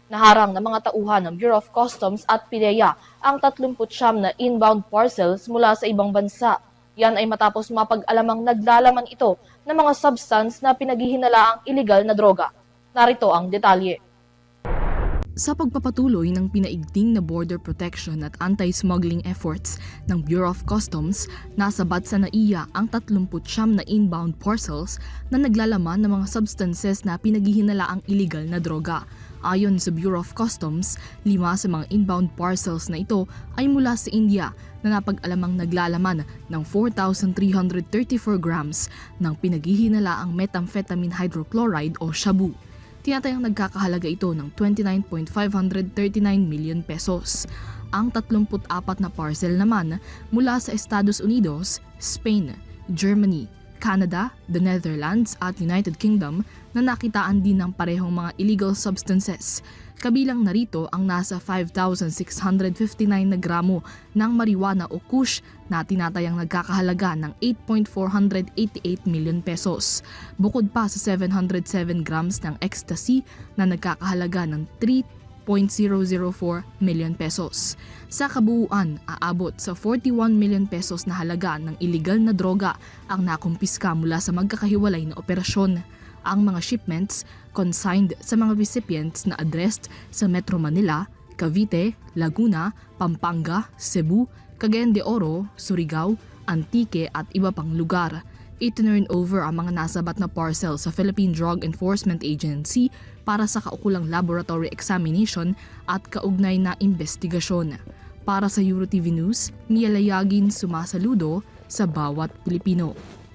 Naharang ng mga tauhan ng Bureau of Customs at PDEA ang 39 na inbound parcels mula sa ibang bansa. Yan ay matapos mapag-alamang naglalaman ito ng mga substance na pinaghihinalaang illegal na droga. Narito ang detalye. Sa pagpapatuloy ng pinaigting na border protection at anti-smuggling efforts ng Bureau of Customs, nasabat sa NAIA ang 39 na inbound parcels na naglalaman ng mga substances na pinaghihinalaang illegal na droga. Ayon sa Bureau of Customs, 5 sa mga inbound parcels na ito ay mula sa India na napag-alamang naglalaman ng 4,334 grams ng pinaghihinalaang methamphetamine hydrochloride o shabu. Tinatayang nagkakahalaga ito ng 29.539 million pesos. Ang 34 na parcel naman mula sa Estados Unidos, Spain, Germany, Canada, the Netherlands at United Kingdom na nakitaan din ng parehong mga illegal substances. Kabilang narito ang nasa 5,659 na gramo ng marijuana o kush na tinatayang nagkakahalaga ng 8.488 million pesos. Bukod pa sa 707 grams ng ecstasy na nagkakahalaga ng 3.004 million pesos. Sa kabuuan, aabot sa 41 million pesos na halaga ng illegal na droga ang nakumpiska mula sa magkakahiwalay na operasyon. Ang mga shipments consigned sa mga recipients na addressed sa Metro Manila, Cavite, Laguna, Pampanga, Cebu, Cagayan de Oro, Surigao, Antique at iba pang lugar. I-turn over ang mga nasabat na parcel sa Philippine Drug Enforcement Agency para sa kaukulang laboratory examination at kaugnay na investigasyon. Para sa EuroTV News, Mia Layagin sumasaludo sa bawat Pilipino.